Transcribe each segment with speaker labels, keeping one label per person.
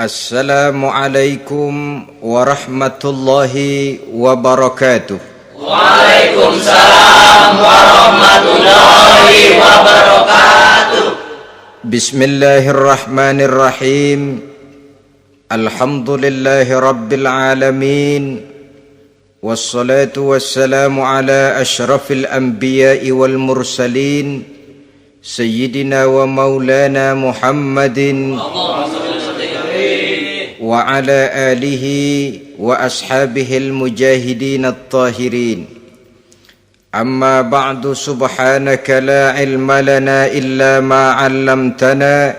Speaker 1: Assalamualaikum warahmatullahi wabarakatuh.
Speaker 2: Waalaikumsalam warahmatullahi wabarakatuh.
Speaker 1: Bismillahirrahmanirrahim. Alhamdulillahi rabbil alamin. Wassalatu wassalamu ala ashrafil anbiya'i wal mursalin, Sayyidina wa maulana Muhammadin wa ala alihi wa ashabihil mujahidin at-tahirin. Amma ba'du, subhanaka la ilma lana illa ma 'allamtana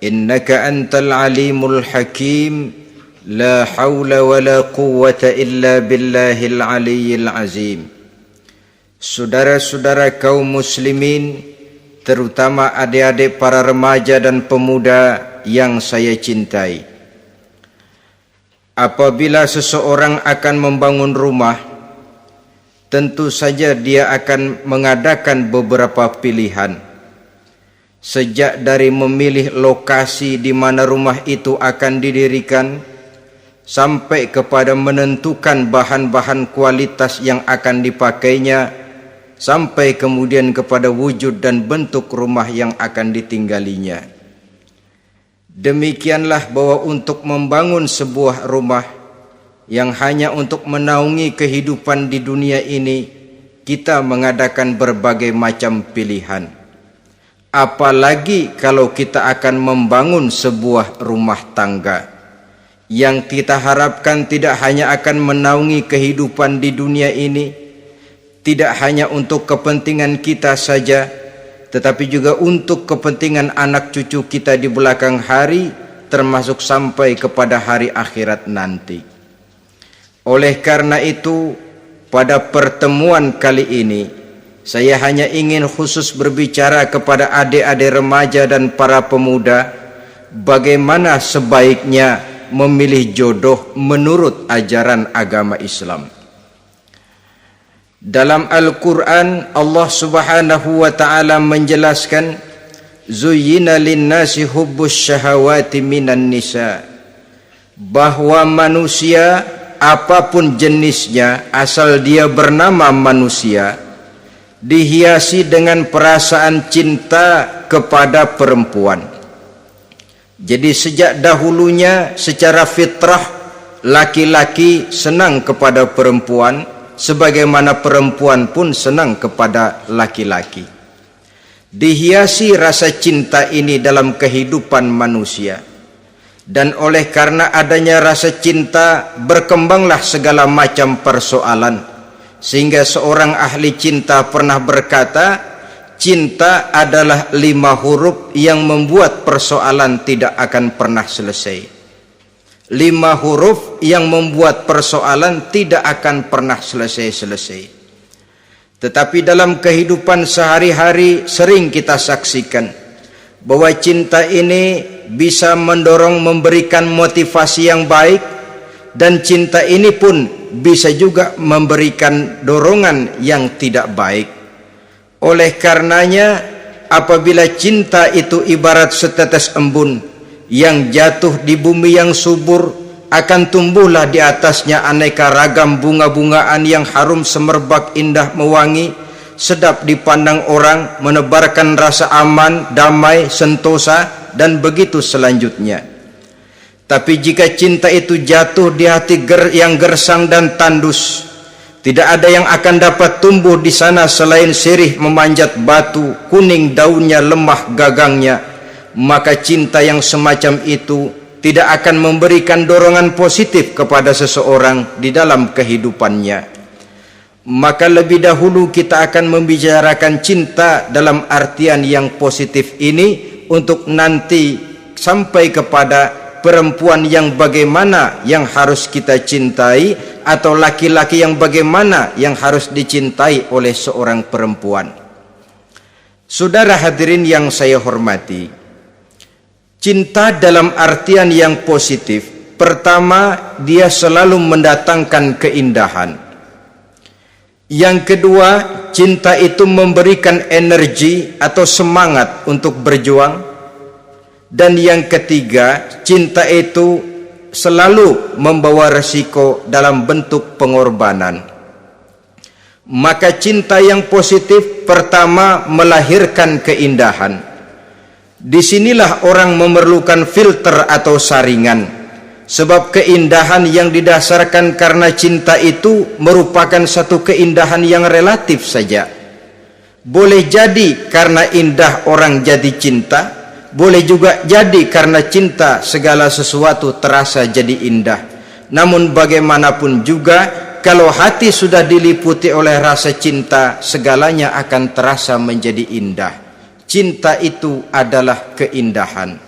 Speaker 1: innaka antal alimul hakim. La hawla wa la quwwata illa billahil aliyyil azim. Saudara-saudara kaum muslimin, terutama adik-adik para remaja dan pemuda yang saya cintai, apabila seseorang akan membangun rumah, tentu saja dia akan mengadakan beberapa pilihan. Sejak dari memilih lokasi di mana rumah itu akan didirikan, sampai kepada menentukan bahan-bahan kualitas yang akan dipakainya, sampai kemudian kepada wujud dan bentuk rumah yang akan ditinggalinya. Demikianlah bahwa untuk membangun sebuah rumah yang hanya untuk menaungi kehidupan di dunia ini, kita mengadakan berbagai macam pilihan. Apalagi kalau kita akan membangun sebuah rumah tangga yang kita harapkan tidak hanya akan menaungi kehidupan di dunia ini, tidak hanya untuk kepentingan kita saja, tetapi juga untuk kepentingan anak cucu kita di belakang hari, termasuk sampai kepada hari akhirat nanti. Oleh karena itu, pada pertemuan kali ini, saya hanya ingin khusus berbicara kepada adik-adik remaja dan para pemuda, bagaimana sebaiknya memilih jodoh menurut ajaran agama Islam. Dalam Al-Quran, Allah Subhanahu wa ta'ala menjelaskan, Zuyyina linnasi hubbus syahawati minan nisa, bahwa manusia apapun jenisnya, asal dia bernama manusia, dihiasi dengan perasaan cinta kepada perempuan. Jadi sejak dahulunya secara fitrah laki-laki senang kepada perempuan, sebagaimana perempuan pun senang kepada laki-laki. Dihiasi rasa cinta ini dalam kehidupan manusia. Dan oleh karena adanya rasa cinta, berkembanglah segala macam persoalan. Sehingga seorang ahli cinta pernah berkata, cinta adalah 5 huruf yang membuat persoalan tidak akan pernah selesai. 5 huruf yang membuat persoalan tidak akan pernah selesai-selesai. Tetapi dalam kehidupan sehari-hari sering kita saksikan bahwa cinta ini bisa mendorong, memberikan motivasi yang baik, dan cinta ini pun bisa juga memberikan dorongan yang tidak baik. Oleh karenanya, apabila cinta itu ibarat setetes embun yang jatuh di bumi yang subur, akan tumbuhlah di atasnya aneka ragam bunga-bungaan yang harum semerbak, indah, mewangi, sedap dipandang orang, menebarkan rasa aman, damai, sentosa, dan begitu selanjutnya. Tapi jika cinta itu jatuh di hati yang gersang dan tandus, tidak ada yang akan dapat tumbuh di sana selain sirih memanjat batu, kuning daunnya, lemah gagangnya, maka cinta yang semacam itu tidak akan memberikan dorongan positif kepada seseorang di dalam kehidupannya. Maka lebih dahulu kita akan membicarakan cinta dalam artian yang positif ini, untuk nanti sampai kepada perempuan yang bagaimana yang harus kita cintai, atau laki-laki yang bagaimana yang harus dicintai oleh seorang perempuan. Saudara hadirin yang saya hormati, cinta dalam artian yang positif, pertama, dia selalu mendatangkan keindahan. Yang kedua, cinta itu memberikan energi atau semangat untuk berjuang. Dan yang ketiga, cinta itu selalu membawa resiko dalam bentuk pengorbanan. Maka cinta yang positif pertama melahirkan keindahan. Disinilah orang memerlukan filter atau saringan. Sebab keindahan yang didasarkan karena cinta itu merupakan satu keindahan yang relatif saja. Boleh jadi karena indah orang jadi cinta, boleh juga jadi karena cinta segala sesuatu terasa jadi indah. Namun bagaimanapun juga, kalau hati sudah diliputi oleh rasa cinta, segalanya akan terasa menjadi indah. Cinta itu adalah keindahan.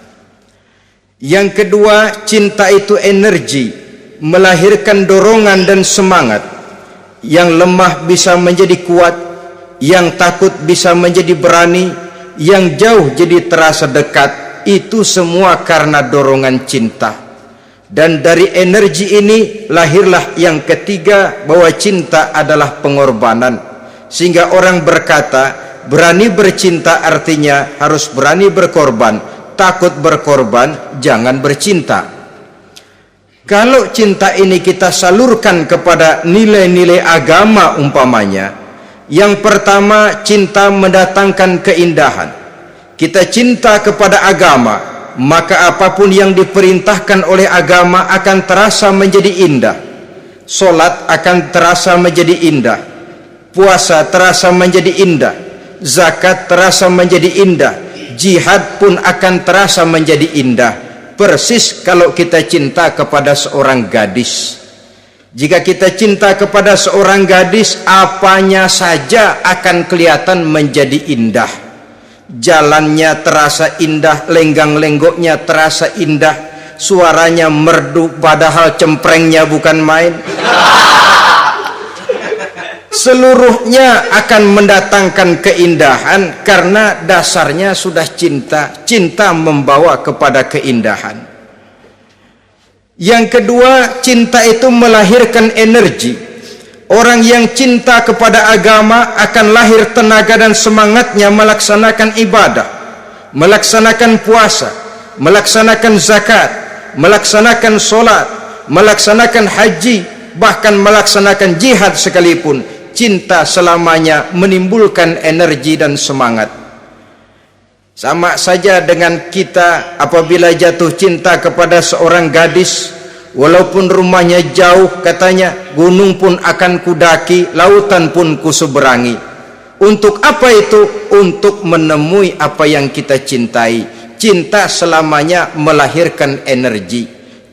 Speaker 1: Yang kedua, cinta itu energi, melahirkan dorongan dan semangat. Yang lemah bisa menjadi kuat, yang takut bisa menjadi berani, yang jauh jadi terasa dekat. Itu semua karena dorongan cinta. Dan dari energi ini lahirlah yang ketiga, bahwa cinta adalah pengorbanan. Sehingga orang berkata, berani bercinta artinya harus berani berkorban. Takut berkorban, jangan bercinta. Kalau cinta ini kita salurkan kepada nilai-nilai agama umpamanya, yang pertama, cinta mendatangkan keindahan. Kita cinta kepada agama, maka apapun yang diperintahkan oleh agama akan terasa menjadi indah. Solat akan terasa menjadi indah, puasa terasa menjadi indah, zakat terasa menjadi indah, jihad pun akan terasa menjadi indah. Persis kalau kita cinta kepada seorang gadis. Jika kita cinta kepada seorang gadis, apanya saja akan kelihatan menjadi indah. Jalannya terasa indah, lenggang-lenggoknya terasa indah, suaranya merdu padahal cemprengnya bukan main. Seluruhnya akan mendatangkan keindahan karena dasarnya sudah cinta. Cinta membawa kepada keindahan. Yang kedua, cinta itu melahirkan energi. Orang yang cinta kepada agama akan lahir tenaga dan semangatnya melaksanakan ibadah, melaksanakan puasa, melaksanakan zakat, melaksanakan solat, melaksanakan haji, bahkan melaksanakan jihad sekalipun. Cinta selamanya menimbulkan energi dan semangat. Sama saja dengan kita apabila jatuh cinta kepada seorang gadis, walaupun rumahnya jauh, katanya, gunung pun akan kudaki, lautan pun kuseberangi. Untuk apa itu? Untuk menemui apa yang kita cintai. Cinta selamanya melahirkan energi.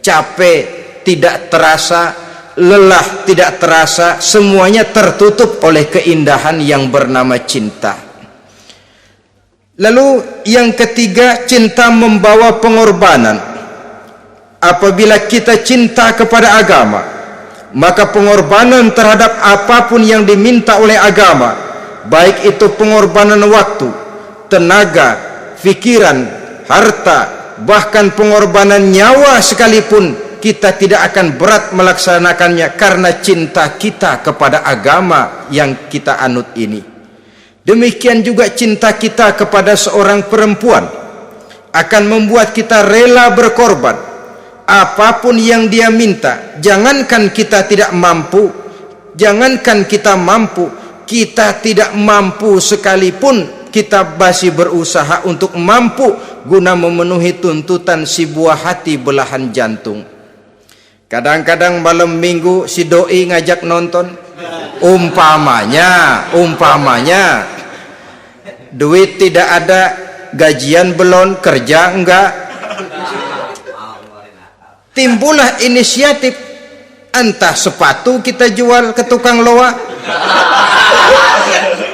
Speaker 1: Capek tidak terasa, lelah tidak terasa, semuanya tertutup oleh keindahan yang bernama cinta. Lalu yang ketiga, cinta membawa pengorbanan. Apabila kita cinta kepada agama, maka pengorbanan terhadap apapun yang diminta oleh agama, baik itu pengorbanan waktu, tenaga, pikiran, harta, bahkan pengorbanan nyawa sekalipun, kita tidak akan berat melaksanakannya karena cinta kita kepada agama yang kita anut ini. Demikian juga cinta kita kepada seorang perempuan akan membuat kita rela berkorban. Apapun yang dia minta, jangankan kita tidak mampu, jangankan kita mampu, kita tidak mampu sekalipun, kita masih berusaha untuk mampu guna memenuhi tuntutan si buah hati belahan jantung. Kadang-kadang malam minggu si doi ngajak nonton, umpamanya duit tidak ada, gajian belum, kerja enggak, timbullah inisiatif, entah sepatu kita jual ke tukang loa,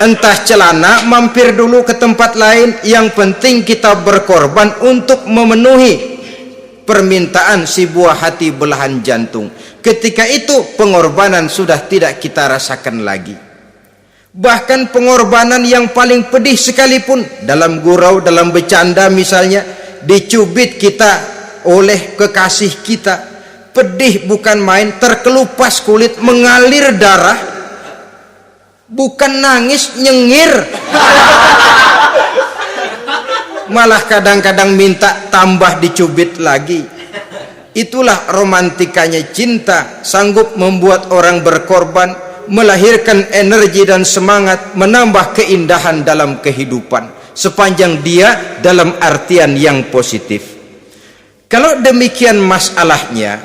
Speaker 1: entah celana mampir dulu ke tempat lain, yang penting kita berkorban untuk memenuhi permintaan si buah hati belahan jantung. Ketika itu pengorbanan sudah tidak kita rasakan lagi. Bahkan pengorbanan yang paling pedih sekalipun, dalam gurau, dalam bercanda misalnya, dicubit kita oleh kekasih kita, pedih bukan main, terkelupas kulit, mengalir darah, bukan nangis, nyengir. malah kadang-kadang minta tambah dicubit lagi. Itulah romantikanya cinta, sanggup membuat orang berkorban, melahirkan energi dan semangat, menambah keindahan dalam kehidupan sepanjang dia dalam artian yang positif. Kalau demikian masalahnya,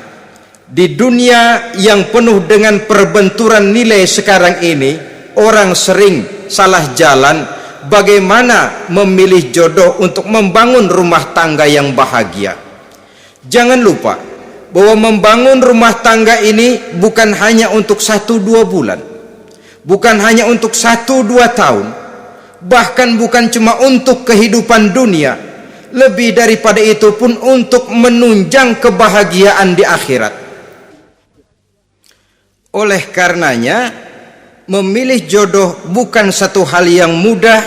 Speaker 1: di dunia yang penuh dengan perbenturan nilai sekarang ini, orang sering salah jalan bagaimana memilih jodoh untuk membangun rumah tangga yang bahagia. Jangan lupa bahwa membangun rumah tangga ini bukan hanya untuk 1-2 bulan, bukan hanya untuk 1-2 tahun, bahkan bukan cuma untuk kehidupan dunia, lebih daripada itu pun untuk menunjang kebahagiaan di akhirat. Oleh karenanya, memilih jodoh bukan satu hal yang mudah,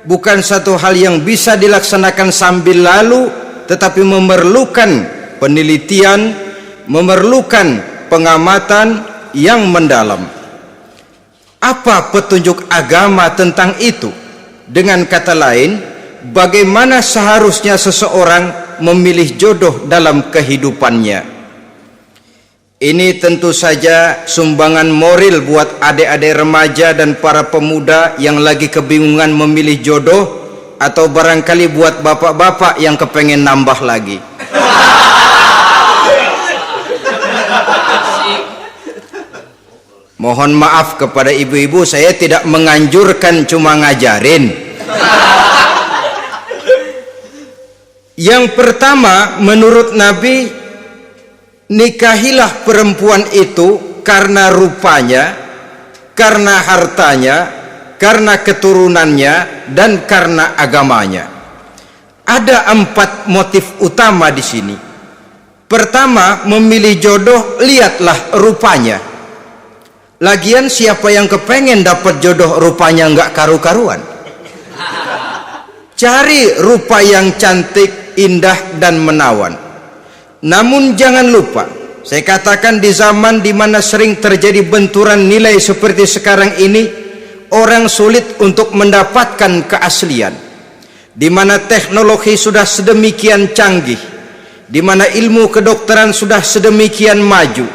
Speaker 1: bukan satu hal yang bisa dilaksanakan sambil lalu, tetapi memerlukan penelitian, memerlukan pengamatan yang mendalam. Apa petunjuk agama tentang itu? Dengan kata lain, bagaimana seharusnya seseorang memilih jodoh dalam kehidupannya? Ini tentu saja sumbangan moral buat adik-adik remaja dan para pemuda yang lagi kebingungan memilih jodoh, atau barangkali buat bapak-bapak yang kepengen nambah lagi. Mohon maaf kepada ibu-ibu, saya tidak menganjurkan, cuma ngajarin. Yang pertama, menurut Nabi, nikahilah perempuan itu karena rupanya, karena hartanya, karena keturunannya, dan karena agamanya. Ada 4 motif utama di sini. Pertama, memilih jodoh, lihatlah rupanya. Lagian siapa yang kepengen dapat jodoh rupanya nggak karu-karuan? Cari rupa yang cantik, indah, dan menawan. Namun jangan lupa, saya katakan di zaman di mana sering terjadi benturan nilai seperti sekarang ini, orang sulit untuk mendapatkan keaslian. Di mana teknologi sudah sedemikian canggih, di mana ilmu kedokteran sudah sedemikian maju,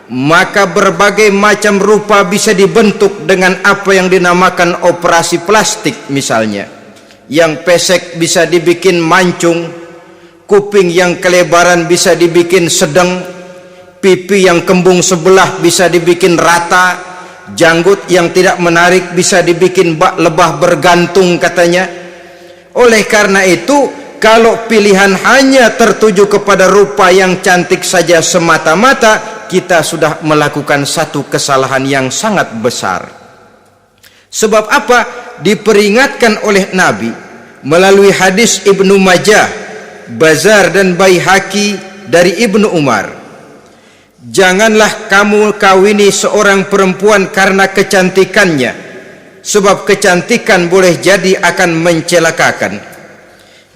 Speaker 1: maka berbagai macam rupa bisa dibentuk dengan apa yang dinamakan operasi plastik misalnya. Yang pesek bisa dibikin mancung, kuping yang kelebaran bisa dibikin sedang, pipi yang kembung sebelah bisa dibikin rata, janggut yang tidak menarik bisa dibikin bak lebah bergantung katanya. Oleh karena itu, kalau pilihan hanya tertuju kepada rupa yang cantik saja semata-mata, kita sudah melakukan satu kesalahan yang sangat besar. Sebab apa? Diperingatkan oleh Nabi melalui hadis Ibnu Majah, Bazar dan Baihaqi dari Ibnu Umar. Janganlah kamu kawini seorang perempuan karena kecantikannya, sebab kecantikan boleh jadi akan mencelakakan.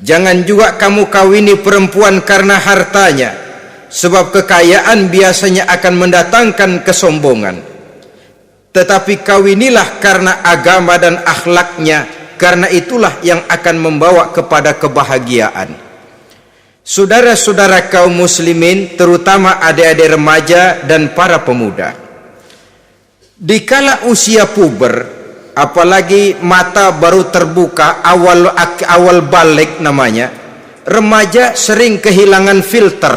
Speaker 1: Jangan juga kamu kawini perempuan karena hartanya, sebab kekayaan biasanya akan mendatangkan kesombongan. Tetapi kawinilah karena agama dan akhlaknya, karena itulah yang akan membawa kepada kebahagiaan. Saudara-saudara kaum muslimin, terutama adik-adik remaja dan para pemuda, dikala usia puber, apalagi mata baru terbuka, awal balik namanya, remaja sering kehilangan filter.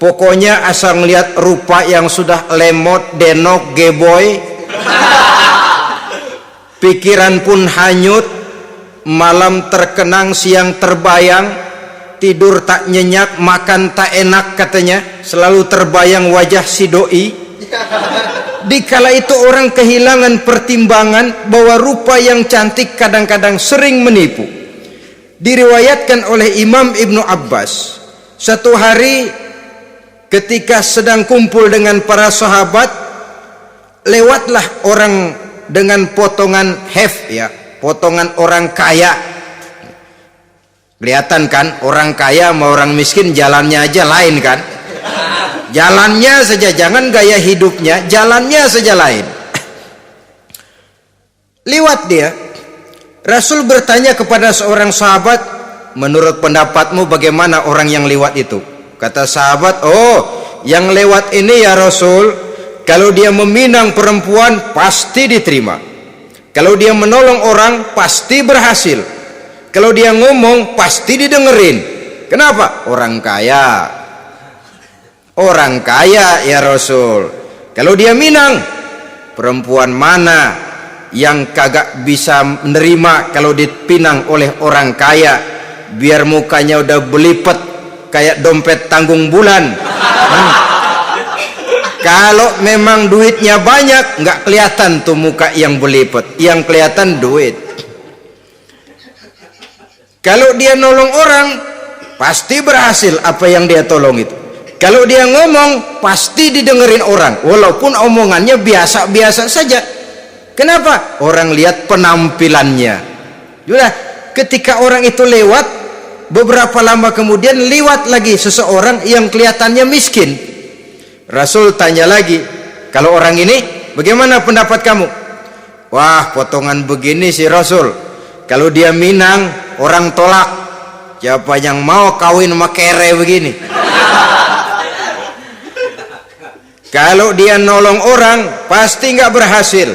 Speaker 1: Pokoknya asal ngelihat rupa yang sudah lemot, denok, geboy, pikiran pun hanyut, malam terkenang, siang terbayang, tidur tak nyenyak, makan tak enak katanya, selalu terbayang wajah si doi. Dikala itu orang kehilangan pertimbangan bahwa rupa yang cantik kadang-kadang sering menipu. Diriwayatkan oleh Imam Ibnu Abbas, satu hari ketika sedang kumpul dengan para sahabat, lewatlah orang dengan potongan potongan orang kaya. Kelihatan kan, orang kaya sama orang miskin jalannya aja lain kan? Jalannya saja, jangan gaya hidupnya, jalannya saja lain. Lewat dia, Rasul bertanya kepada seorang sahabat, menurut pendapatmu bagaimana orang yang lewat itu? Kata sahabat, oh yang lewat ini ya Rasul, kalau dia meminang perempuan pasti diterima, kalau dia menolong orang pasti berhasil, kalau dia ngomong pasti didengerin. Kenapa? Orang kaya. Orang kaya ya Rasul. Kalau dia minang, perempuan mana yang kagak bisa menerima kalau dipinang oleh orang kaya, biar mukanya udah belipet kayak dompet tanggung bulan. Kalau memang duitnya banyak, nggak kelihatan tuh muka yang belipet, yang kelihatan duit. Kalau dia nolong orang pasti berhasil apa yang dia tolong itu. Kalau dia ngomong pasti didengerin orang, walaupun omongannya biasa-biasa saja. Kenapa? Orang lihat penampilannya. Sudah, ketika orang itu lewat, beberapa lama kemudian lewat lagi seseorang yang kelihatannya miskin. Rasul tanya lagi, kalau orang ini bagaimana pendapat kamu? Wah, potongan begini sih Rasul, kalau dia minang orang tolak. Siapa yang mau kawin sama kere begini? Kalau dia nolong orang pasti nggak berhasil.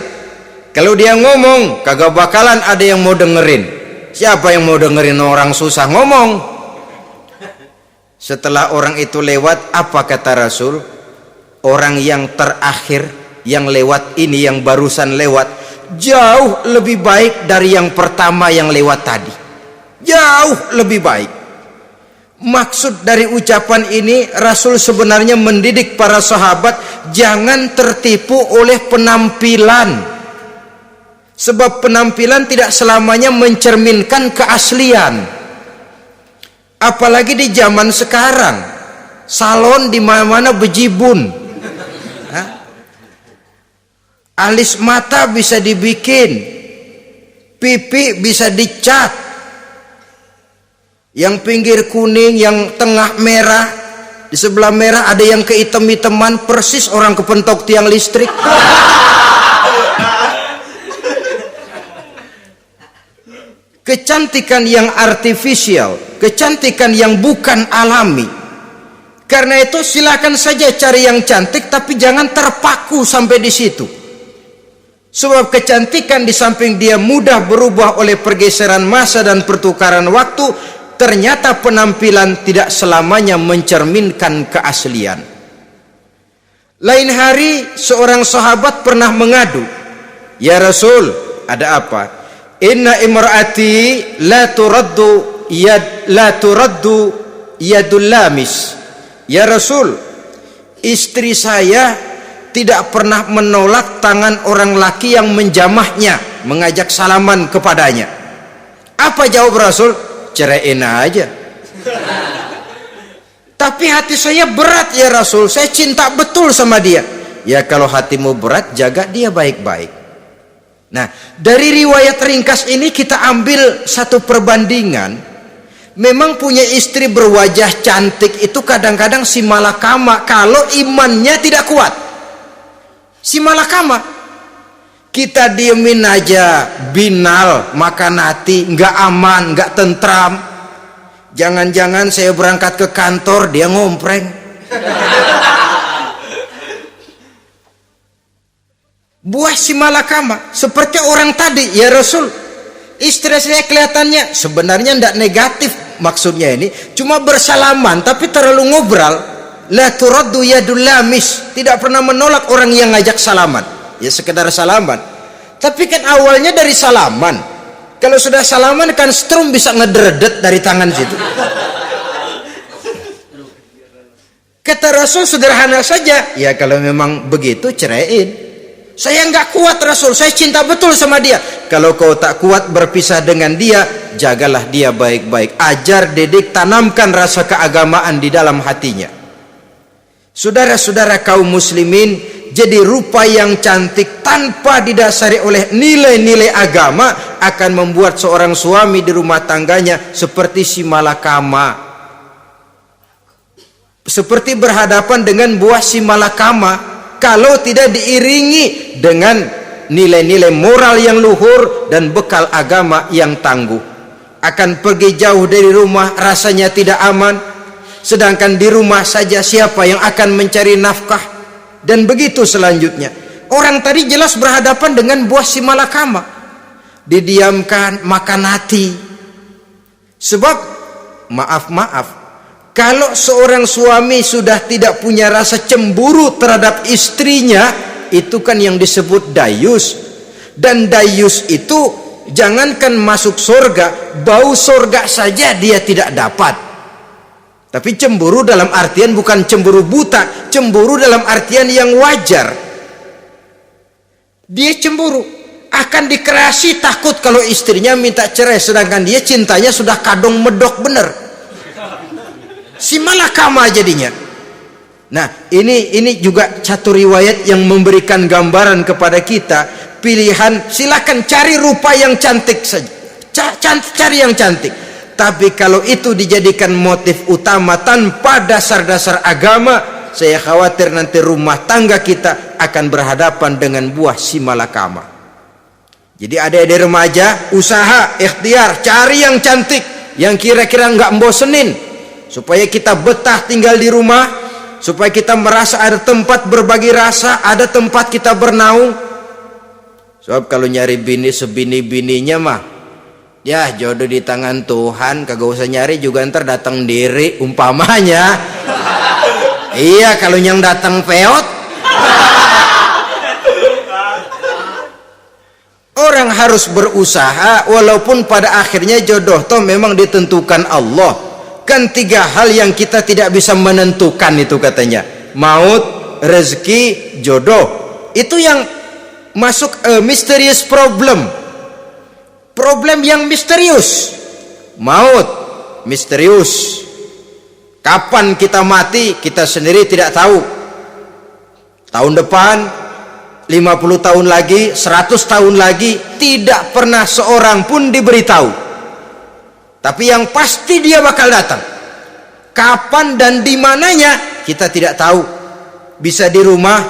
Speaker 1: Kalau dia ngomong kagak bakalan ada yang mau dengerin. Siapa yang mau dengerin orang susah ngomong? Setelah orang itu lewat, apa kata Rasul? Orang yang terakhir yang lewat ini, yang barusan lewat, jauh lebih baik dari yang pertama yang lewat tadi. Jauh lebih baik. Maksud dari ucapan ini, Rasul sebenarnya mendidik para sahabat jangan tertipu oleh penampilan. Sebab penampilan tidak selamanya mencerminkan keaslian. Apalagi di zaman sekarang, salon di mana-mana bejibun. Alis mata bisa dibikin, pipi bisa dicat, yang pinggir kuning, yang tengah merah, di sebelah merah ada yang kehitam-hitaman, persis orang kepentok tiang listrik. Kecantikan yang artifisial, kecantikan yang bukan alami. Karena itu silakan saja cari yang cantik, tapi jangan terpaku sampai di situ. Sebab kecantikan di samping dia mudah berubah oleh pergeseran masa dan pertukaran waktu, ternyata penampilan tidak selamanya mencerminkan keaslian. Lain hari seorang sahabat pernah mengadu, ya Rasul, ada apa? Inna imraati la turaddu yadul lamis. Ya Rasul, istri saya tidak pernah menolak tangan orang laki yang menjamahnya, mengajak salaman kepadanya. Apa jawab Rasul? Ceraiin aja. Tapi hati saya berat ya Rasul, saya cinta betul sama dia. Ya kalau hatimu berat, jaga dia baik-baik. Nah, dari riwayat ringkas ini kita ambil satu perbandingan. Memang punya istri berwajah cantik itu kadang-kadang si malakama kalau imannya tidak kuat. Si malakama, kita diemin aja, binal, makan hati, nggak aman, nggak tentram. Jangan-jangan saya berangkat ke kantor, dia ngompreng. Buah si malakama, seperti orang tadi, ya Rasul. Istri saya kelihatannya sebenarnya tidak negatif maksudnya ini, cuma bersalaman tapi terlalu ngobrol. La turaddu yadul lamis, tidak pernah menolak orang yang ngajak salaman, ya sekedar salaman. Tapi kan awalnya dari salaman. Kalau sudah salaman kan strum bisa ngederdet dari tangan situ. Kata Rasul sederhana saja, ya kalau memang begitu ceraiin. Saya nggak kuat Rasul, saya cinta betul sama dia. Kalau kau tak kuat berpisah dengan dia, jagalah dia baik-baik, ajar, didik, tanamkan rasa keagamaan di dalam hatinya. Saudara-saudara kaum muslimin, jadi rupa yang cantik tanpa didasari oleh nilai-nilai agama akan membuat seorang suami di rumah tangganya seperti si malakama. Seperti berhadapan dengan buah si malakama kalau tidak diiringi dengan nilai-nilai moral yang luhur dan bekal agama yang tangguh. akan pergi jauh dari rumah rasanya tidak aman, sedangkan di rumah saja siapa yang akan mencari nafkah? Dan begitu selanjutnya. Orang tadi jelas berhadapan dengan buah si malakama, didiamkan, makan hati. Sebab maaf, kalau seorang suami sudah tidak punya rasa cemburu terhadap istrinya, itu kan yang disebut dayus. Dan dayus itu jangankan masuk surga, bau surga saja dia tidak dapat. Tapi cemburu dalam artian bukan cemburu buta, cemburu dalam artian yang wajar. Dia cemburu, akan dikerasi takut kalau istrinya minta cerai, sedangkan dia cintanya sudah kadung medok bener. Si malakama jadinya. Nah, ini juga satu riwayat yang memberikan gambaran kepada kita. Pilihan, silakan cari rupa yang cantik saja, cari yang cantik. Tapi kalau itu dijadikan motif utama tanpa dasar-dasar agama, saya khawatir nanti rumah tangga kita akan berhadapan dengan buah si malakama. Jadi adik-adik remaja, usaha, ikhtiar, cari yang cantik, yang kira-kira nggak membosenin, supaya kita betah tinggal di rumah, supaya kita merasa ada tempat berbagi rasa, ada tempat kita bernaung. Sebab kalau nyari bini sebini-bininya mah, ya jodoh di tangan Tuhan, kagak usah nyari juga ntar datang diri umpamanya. Iya, kalau yang datang peot. Orang harus berusaha, walaupun pada akhirnya jodoh toh memang ditentukan Allah. Kan 3 hal yang kita tidak bisa menentukan itu katanya. Maut, rezeki, jodoh. Itu yang masuk mysterious problem. Problem yang misterius. Maut misterius. Kapan kita mati kita sendiri tidak tahu. Tahun depan, 50 tahun lagi, 100 tahun lagi, tidak pernah seorang pun diberitahu. Tapi yang pasti dia bakal datang. Kapan dan di mananya kita tidak tahu. Bisa di rumah,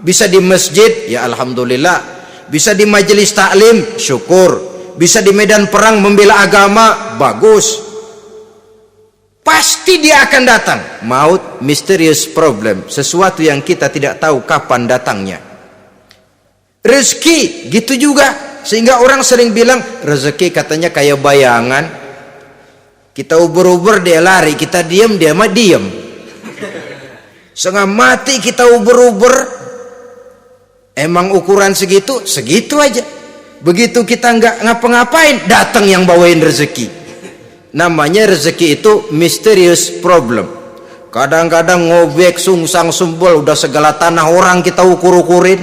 Speaker 1: bisa di masjid, ya alhamdulillah. Bisa di majelis taklim, syukur. Bisa di medan perang membela agama, bagus. Pasti dia akan datang. Maut, mysterious problem, sesuatu yang kita tidak tahu kapan datangnya. Rezeki gitu juga, sehingga orang sering bilang rezeki katanya kayak bayangan. Kita uber-uber dia lari, kita diam dia mah diam. Setengah mati kita uber-uber, emang ukuran segitu aja. Begitu kita nggak ngapa-ngapain, datang yang bawain rezeki. Namanya rezeki itu mysterious problem. Kadang-kadang ngobek sungsang sumbul, udah segala tanah orang kita ukur-ukurin.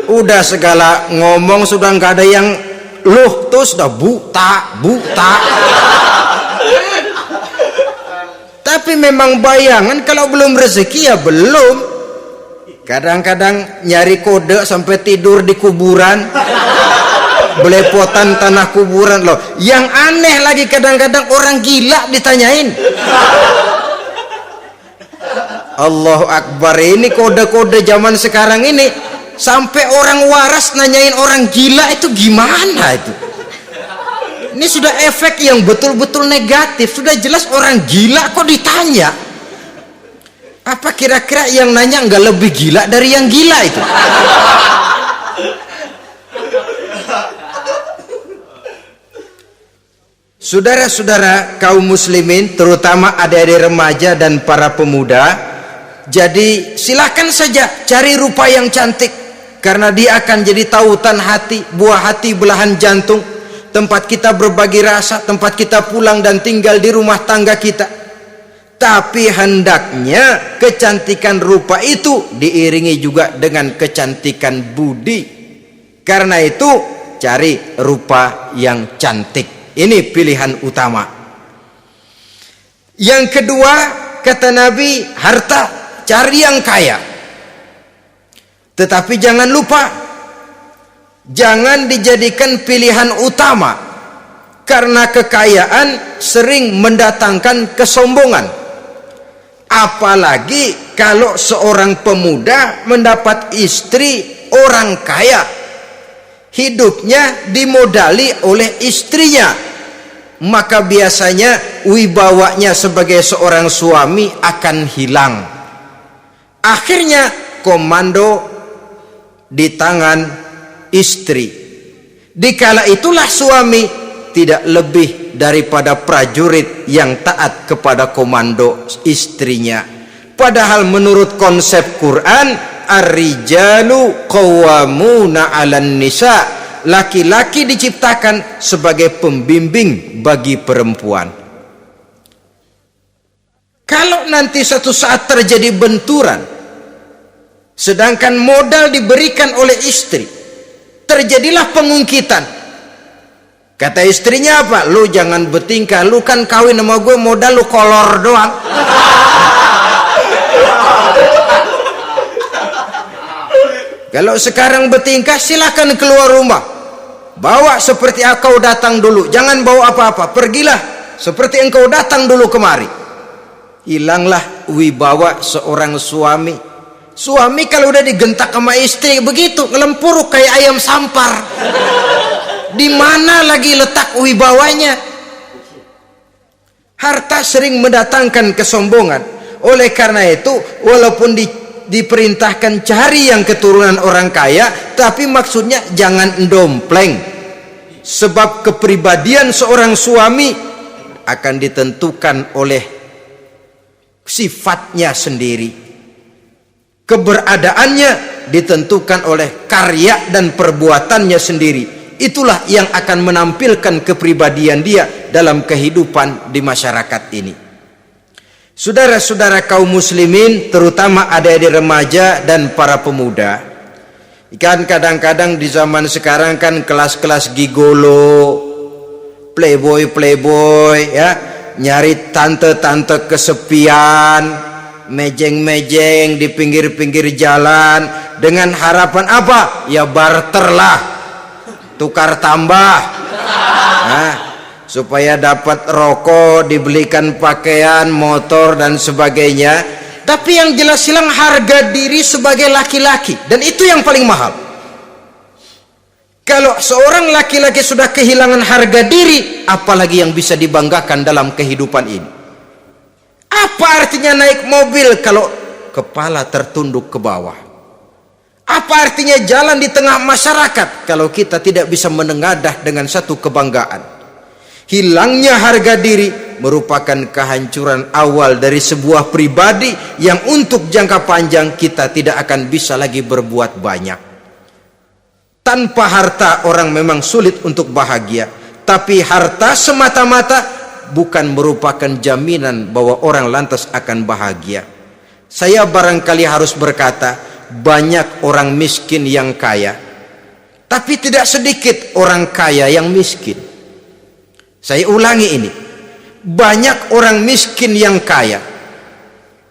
Speaker 1: Udah segala ngomong sudah nggak ada yang luh, tuh sudah buta. Tapi memang bayangan, kalau belum rezeki ya belum. Kadang-kadang nyari kode sampai tidur di kuburan, belepotan tanah kuburan loh. Yang aneh lagi kadang-kadang orang gila ditanyain. Allahu Akbar, ini kode-kode zaman sekarang ini sampai orang waras nanyain orang gila, itu gimana itu? Ini sudah efek yang betul-betul negatif. Sudah jelas orang gila kok ditanya. Apa kira-kira yang nanya nggak lebih gila dari yang gila itu? Saudara-saudara kaum muslimin, terutama adik-adik remaja dan para pemuda, jadi silakan saja cari rupa yang cantik, karena dia akan jadi tautan hati, buah hati belahan jantung, tempat kita berbagi rasa, tempat kita pulang dan tinggal di rumah tangga kita. Tapi hendaknya kecantikan rupa itu diiringi juga dengan kecantikan budi. Karena itu cari rupa yang cantik. Ini pilihan utama. Yang kedua, kata Nabi, harta, cari yang kaya. Tetapi jangan lupa, jangan dijadikan pilihan utama, karena kekayaan sering mendatangkan kesombongan. Apalagi kalau seorang pemuda mendapat istri orang kaya, hidupnya dimodali oleh istrinya, maka biasanya wibawanya sebagai seorang suami akan hilang. Akhirnya komando di tangan istri. Dikala itulah suami tidak lebih daripada prajurit yang taat kepada komando istrinya. Padahal menurut konsep Quran, ar-rijalu qawwamuna 'alan nisa, laki-laki diciptakan sebagai pembimbing bagi perempuan. Kalau nanti suatu saat terjadi benturan, sedangkan modal diberikan oleh istri, terjadilah pengungkitan. Kata istrinya apa? Lu jangan bertingkah, lu kan kawin sama gue, modal lu kolor doang. Kalau sekarang bertingkah, silakan keluar rumah, bawa seperti engkau datang dulu, jangan bawa apa-apa, pergilah seperti engkau datang dulu kemari. Hilanglah wibawa seorang suami. Suami kalau udah digentak sama istri begitu, ngelempuruk kayak ayam sampar. Di mana lagi letak wibawanya? Harta sering mendatangkan kesombongan. Oleh karena itu, walaupun diperintahkan cari yang keturunan orang kaya, tapi maksudnya jangan dompleng. Sebab kepribadian seorang suami akan ditentukan oleh sifatnya sendiri. Keberadaannya ditentukan oleh karya dan perbuatannya sendiri. Itulah yang akan menampilkan kepribadian dia dalam kehidupan di masyarakat ini. Saudara-saudara kaum muslimin, terutama adik-adik remaja dan para pemuda, kan kadang-kadang di zaman sekarang kan kelas-kelas gigolo, playboy ya, nyari tante-tante kesepian, mejeng-mejeng di pinggir-pinggir jalan dengan harapan apa? Ya barter lah, tukar tambah, nah, supaya dapat rokok, dibelikan pakaian, motor dan sebagainya. Tapi yang jelas hilang harga diri sebagai laki-laki, dan itu yang paling mahal. Kalau seorang laki-laki sudah kehilangan harga diri, apalagi yang bisa dibanggakan dalam kehidupan ini? Apa artinya naik mobil kalau kepala tertunduk ke bawah? Apa artinya jalan di tengah masyarakat kalau kita tidak bisa menengadah dengan satu kebanggaan? Hilangnya harga diri merupakan kehancuran awal dari sebuah pribadi yang untuk jangka panjang kita tidak akan bisa lagi berbuat banyak. Tanpa harta orang memang sulit untuk bahagia, tapi harta semata-mata bukan merupakan jaminan bahwa orang lantas akan bahagia. Saya barangkali harus berkata, banyak orang miskin yang kaya, tapi tidak sedikit orang kaya yang miskin. Saya ulangi ini, banyak orang miskin yang kaya,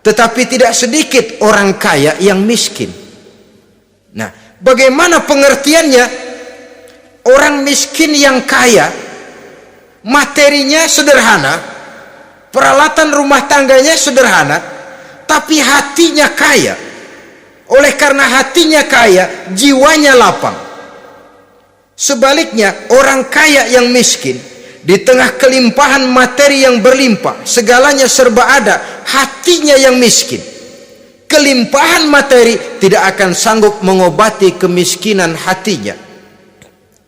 Speaker 1: tetapi tidak sedikit orang kaya yang miskin. Nah, bagaimana pengertiannya? Orang miskin yang kaya, materinya sederhana, peralatan rumah tangganya sederhana, tapi hatinya kaya. Oleh karena hatinya kaya, jiwanya lapang. Sebaliknya, orang kaya yang miskin, di tengah kelimpahan materi yang berlimpah, segalanya serba ada, hatinya yang miskin. Kelimpahan materi tidak akan sanggup mengobati kemiskinan hatinya.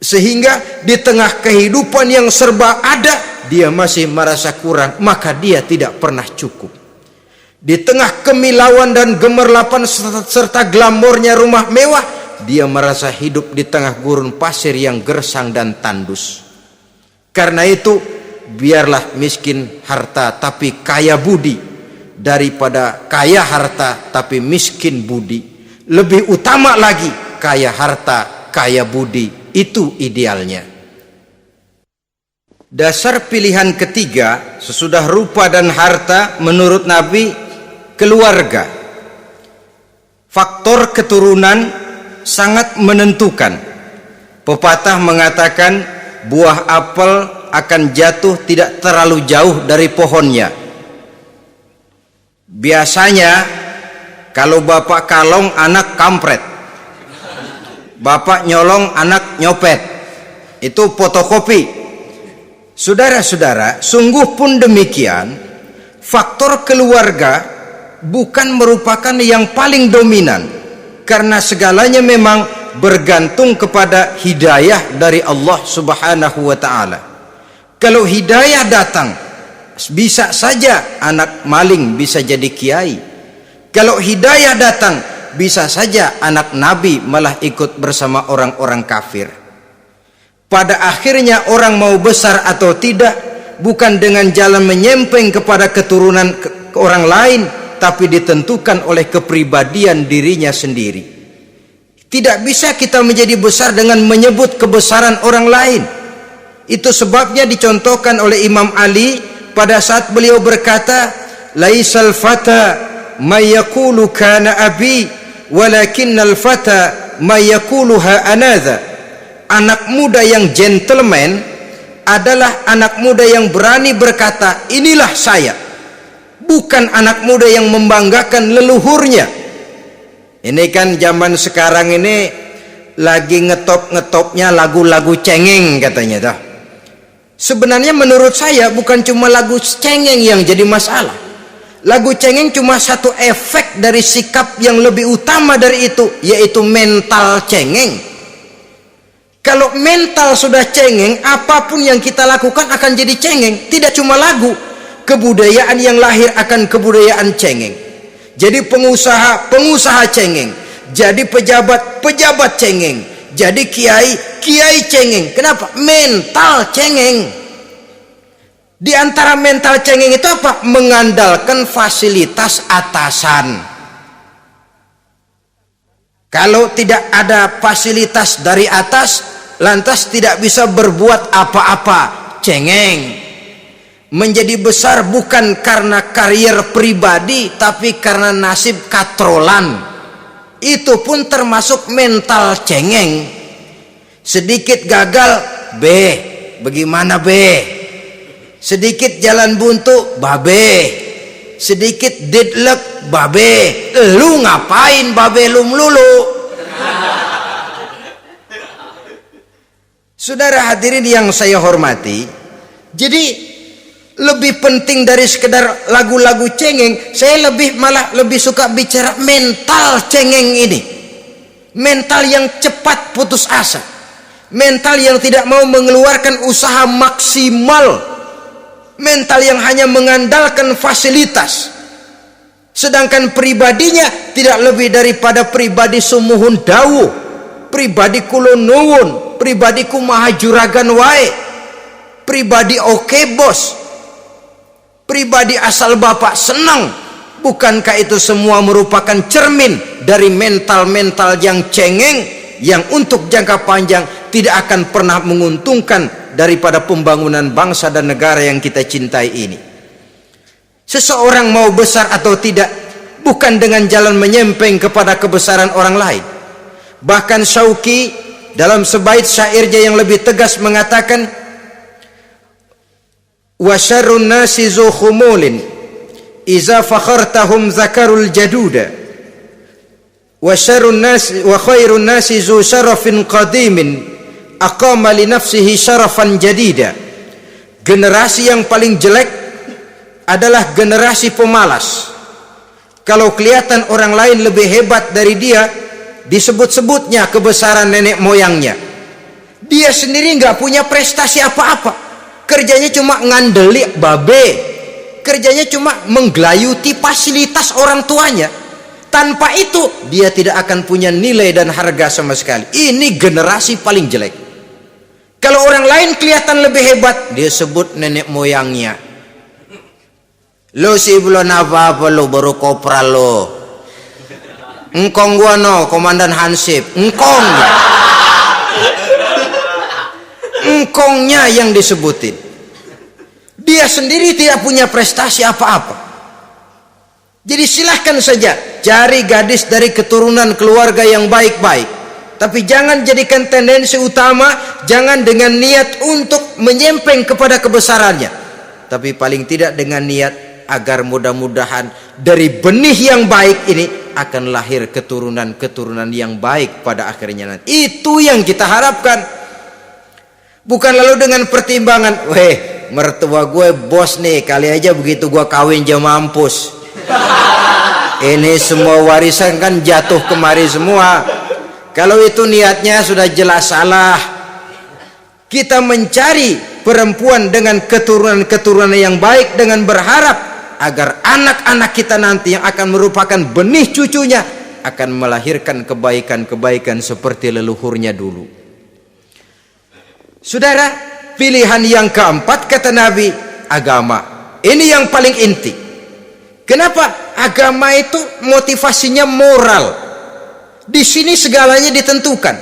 Speaker 1: Sehingga di tengah kehidupan yang serba ada, dia masih merasa kurang, maka dia tidak pernah cukup. Di tengah kemilauan dan gemerlapan serta glamornya rumah mewah, dia merasa hidup di tengah gurun pasir yang gersang dan tandus. Karena itu, biarlah miskin harta tapi kaya budi, daripada kaya harta tapi miskin budi. Lebih utama lagi kaya harta, kaya budi, itu idealnya. Dasar pilihan ketiga sesudah rupa dan harta menurut Nabi, keluarga. Faktor keturunan sangat menentukan. Pepatah mengatakan buah apel akan jatuh tidak terlalu jauh dari pohonnya. Biasanya kalau bapak kalong, anak kampret. bapak nyolong, anak nyopet. Itu fotokopi. Saudara-saudara, sungguh pun demikian, faktor keluarga bukan merupakan yang paling dominan, karena segalanya memang bergantung kepada hidayah dari Allah Subhanahu wa ta'ala. Kalau hidayah datang, bisa saja anak maling bisa jadi kiai. Kalau hidayah datang, bisa saja anak nabi malah ikut bersama orang-orang kafir. Pada akhirnya orang mau besar atau tidak bukan dengan jalan menyempeng kepada keturunan orang lain, tapi ditentukan oleh kepribadian dirinya sendiri. Tidak bisa kita menjadi besar dengan menyebut kebesaran orang lain. Itu sebabnya dicontohkan oleh Imam Ali pada saat beliau berkata, laisal fata may yaqulu kana abi walakinnal fata may yaquluha anadha. Anak muda yang gentleman adalah anak muda yang berani berkata, inilah saya. Bukan anak muda yang membanggakan leluhurnya. Ini kan zaman sekarang ini lagi ngetopnya lagu-lagu cengeng katanya dah. Sebenarnya menurut saya bukan cuma lagu cengeng yang jadi masalah. Lagu cengeng cuma satu efek dari sikap yang lebih utama dari itu, yaitu mental cengeng. Kalau mental sudah cengeng, apapun yang kita lakukan akan jadi cengeng. Tidak cuma lagu, kebudayaan yang lahir akan kebudayaan cengeng. Jadi pengusaha cengeng, jadi pejabat cengeng, jadi kiai cengeng. Kenapa? Mental cengeng. Di antara mental cengeng itu apa? Mengandalkan fasilitas atasan. Kalau tidak ada fasilitas dari atas, lantas tidak bisa berbuat apa-apa, cengeng. Menjadi besar bukan karena karier pribadi, tapi karena nasib katrolan. Itu pun termasuk mental cengeng. Sedikit gagal, bagaimana sedikit jalan buntu, sedikit deadlock, lu ngapain lu melulu? Saudara hadirin yang saya hormati, jadi lebih penting dari sekedar lagu-lagu cengeng, saya malah lebih suka bicara mental cengeng ini. Mental yang cepat putus asa, mental yang tidak mau mengeluarkan usaha maksimal, mental yang hanya mengandalkan fasilitas, sedangkan pribadinya tidak lebih daripada pribadi sumuhun dawu, pribadi kulon nuwun, pribadi kumaha juragan wae, pribadi oke bos, pribadi asal bapak senang. Bukankah itu semua merupakan cermin dari mental-mental yang cengeng, yang untuk jangka panjang tidak akan pernah menguntungkan daripada pembangunan bangsa dan negara yang kita cintai ini. Seseorang mau besar atau tidak bukan dengan jalan menyempeng kepada kebesaran orang lain. Bahkan Syauqi dalam sebaik syairnya yang lebih tegas mengatakan, wa syarrun nasi zu khumulin iza fakhartahum zakarul jaduda wa syarrun nasi wa khairun nasi zu syarafin qadimin aqama li nafsihi syarafan jadida. Generasi yang paling jelek adalah generasi pemalas. Kalau kelihatan orang lain lebih hebat dari dia, disebut-sebutnya kebesaran nenek moyangnya. Dia sendiri nggak punya prestasi apa-apa. Kerjanya cuma ngandeli kerjanya cuma menggelayuti fasilitas orang tuanya. Tanpa itu dia tidak akan punya nilai dan harga sama sekali. Ini generasi paling jelek. Kalau orang lain kelihatan lebih hebat, dia sebut nenek moyangnya. Lo sih belum apa-apa, lo baru kopral lo. Engkong gua no, komandan Hansip. Engkongnya yang disebutin. Dia sendiri tidak punya prestasi apa-apa. Jadi silahkan saja cari gadis dari keturunan keluarga yang baik-baik, tapi jangan jadikan tendensi utama, jangan dengan niat untuk menyempeng kepada kebesarannya, tapi paling tidak dengan niat agar mudah-mudahan dari benih yang baik ini akan lahir keturunan-keturunan yang baik pada akhirnya nanti. Itu yang kita harapkan. Bukan lalu dengan pertimbangan, weh mertua gue bos nih, kali aja begitu gue kawin dia mampus. Ini semua warisan kan jatuh kemari semua. Kalau itu niatnya sudah jelas salah. Kita mencari perempuan dengan keturunan-keturunan yang baik dengan berharap agar anak-anak kita nanti yang akan merupakan benih cucunya akan melahirkan kebaikan-kebaikan seperti leluhurnya dulu. Saudara, pilihan yang keempat kata Nabi, agama. Ini yang paling inti. Kenapa? Agama itu motivasinya moral. Di sini segalanya ditentukan.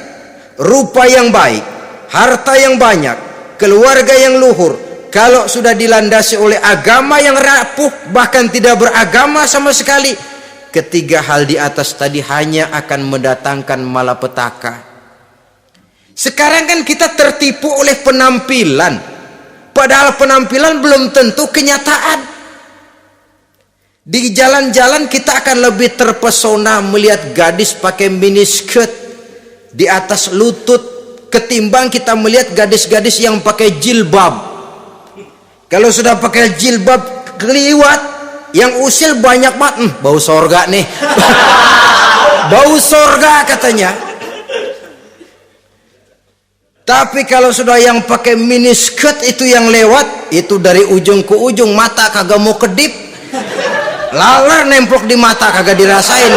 Speaker 1: Rupa yang baik, harta yang banyak, keluarga yang luhur, kalau sudah dilandasi oleh agama yang rapuh, bahkan tidak beragama sama sekali, ketiga hal di atas tadi hanya akan mendatangkan malapetaka. Sekarang kan kita tertipu oleh penampilan, padahal penampilan belum tentu kenyataan. Di jalan-jalan kita akan lebih terpesona melihat gadis pakai miniskirt di atas lutut ketimbang kita melihat gadis-gadis yang pakai jilbab. Kalau sudah pakai jilbab keliwat, yang usil banyak banget, bau sorga nih. Bau sorga katanya. Tapi kalau sudah yang pakai miniskirt itu yang lewat, itu dari ujung ke ujung mata kagak mau kedip. Laler nemplok di mata kagak dirasain.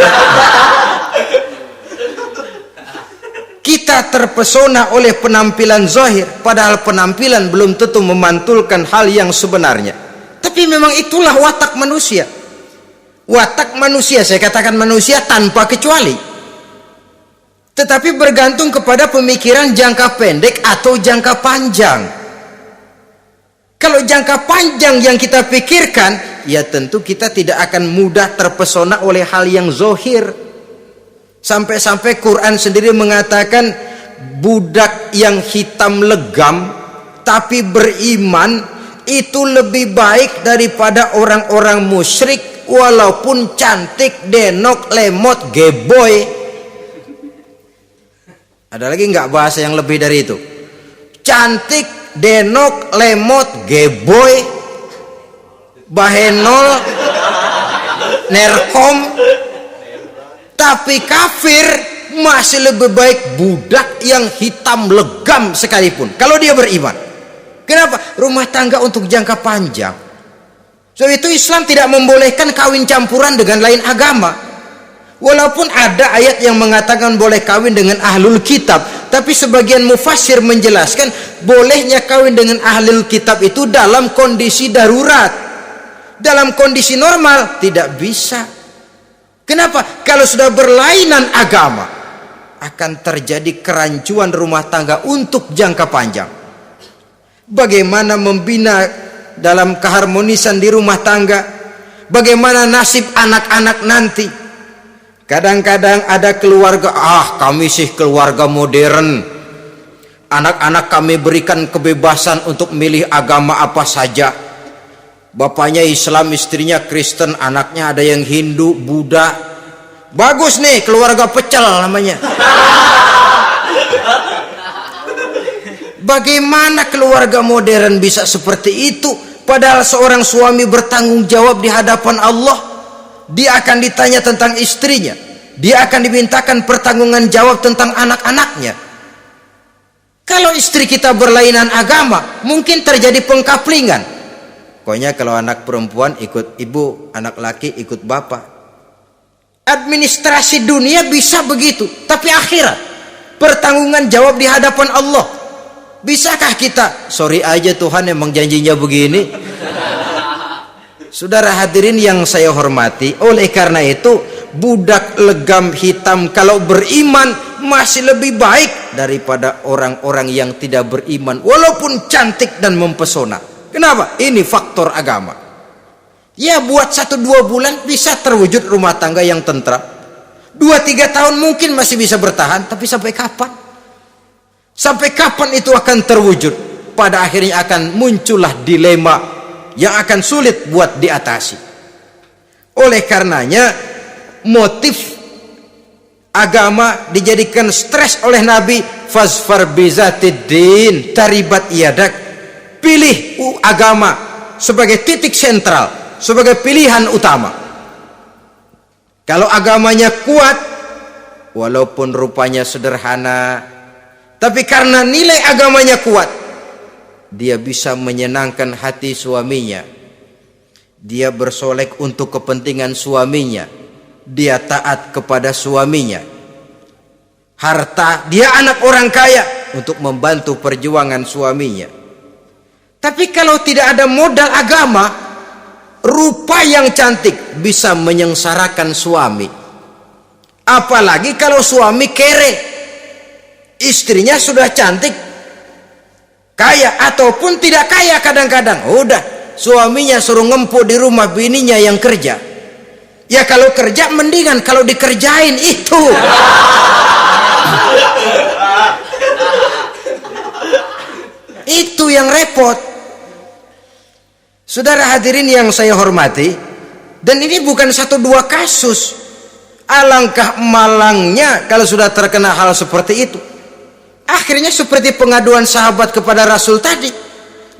Speaker 1: Kita terpesona oleh penampilan zahir, padahal penampilan belum tentu memantulkan hal yang sebenarnya. Tapi memang itulah watak manusia. Watak manusia, saya katakan manusia tanpa kecuali. Tetapi bergantung kepada pemikiran jangka pendek atau jangka panjang. Kalau jangka panjang yang kita pikirkan, ya tentu kita tidak akan mudah terpesona oleh hal yang zahir. Sampai-sampai Quran sendiri mengatakan budak yang hitam legam tapi beriman itu lebih baik daripada orang-orang musyrik walaupun cantik, denok, lemot, geboy. Ada lagi nggak bahasa yang lebih dari itu? Cantik, denok, lemot, geboy, bahenol, nerkom. Tapi kafir masih lebih baik budak yang hitam legam sekalipun kalau dia beriman. Kenapa? Rumah tangga untuk jangka panjang. Sebab itu Islam tidak membolehkan kawin campuran dengan lain agama. Walaupun ada ayat yang mengatakan boleh kawin dengan ahlul kitab, tapi sebagian mufassir menjelaskan bolehnya kawin dengan ahlul kitab itu dalam kondisi darurat. Dalam kondisi normal tidak bisa. Kenapa? Kalau sudah berlainan agama, akan terjadi kerancuan rumah tangga untuk jangka panjang. Bagaimana membina dalam keharmonisan di rumah tangga? Bagaimana nasib anak-anak nanti? Kadang-kadang ada keluarga, kami sih keluarga modern. Anak-anak kami berikan kebebasan untuk milih agama apa saja. Bapaknya Islam, istrinya Kristen, anaknya ada yang Hindu, Buddha. Bagus nih, keluarga pecel namanya. Bagaimana keluarga modern bisa seperti itu? Padahal seorang suami bertanggung jawab di hadapan Allah. Dia akan ditanya tentang istrinya. Dia akan dimintakan pertanggungan jawab tentang anak-anaknya. Kalau istri kita berlainan agama, mungkin terjadi pengkaplingan. Pokoknya kalau anak perempuan ikut ibu, anak laki ikut bapak. Administrasi dunia bisa begitu, tapi akhirat, pertanggungan jawab di hadapan Allah. Bisakah kita? Sorry aja Tuhan emang janjinya begini. Saudara hadirin yang saya hormati, oleh karena itu budak legam hitam kalau beriman masih lebih baik daripada orang-orang yang tidak beriman walaupun cantik dan mempesona. Kenapa? Ini faktor agama. Ya buat 1-2 bulan bisa terwujud rumah tangga yang tentram. 2-3 tahun mungkin masih bisa bertahan, tapi sampai kapan? Sampai kapan itu akan terwujud? Pada akhirnya akan muncullah dilema yang akan sulit buat diatasi. Oleh karenanya motif agama dijadikan stres oleh Nabi. Fazfar bizatiddin taribat yadak. Pilih agama sebagai titik sentral, sebagai pilihan utama. Kalau agamanya kuat, walaupun rupanya sederhana, tapi karena nilai agamanya kuat, dia bisa menyenangkan hati suaminya. Dia bersolek untuk kepentingan suaminya. Dia taat kepada suaminya. Harta, dia anak orang kaya untuk membantu perjuangan suaminya. Tapi kalau tidak ada modal agama, rupa yang cantik bisa menyengsarakan suami. Apalagi kalau suami kere, istrinya sudah cantik, kaya ataupun tidak kaya, kadang-kadang udah suaminya suruh ngempuk di rumah, bininya yang kerja. Ya kalau kerja mendingan kalau dikerjain itu. Itu yang repot. Saudara hadirin yang saya hormati, dan ini bukan satu dua kasus. Alangkah malangnya kalau sudah terkena hal seperti itu. Akhirnya seperti pengaduan sahabat kepada Rasul tadi.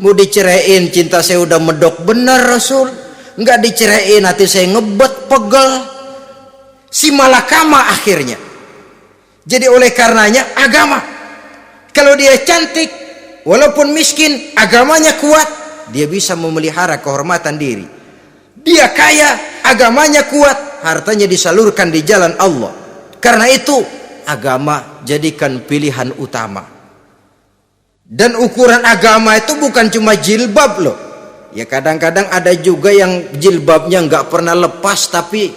Speaker 1: Mau diceraiin, cinta saya udah medok benar Rasul. Enggak diceraiin, hati saya ngebet, pegel. Si malakama akhirnya. Jadi oleh karenanya agama. Kalau dia cantik, walaupun miskin, agamanya kuat, dia bisa memelihara kehormatan diri. Dia kaya, agamanya kuat, hartanya disalurkan di jalan Allah. Karena itu agama jadikan pilihan utama. Dan ukuran agama itu bukan cuma jilbab loh. Ya kadang-kadang ada juga yang jilbabnya nggak pernah lepas, tapi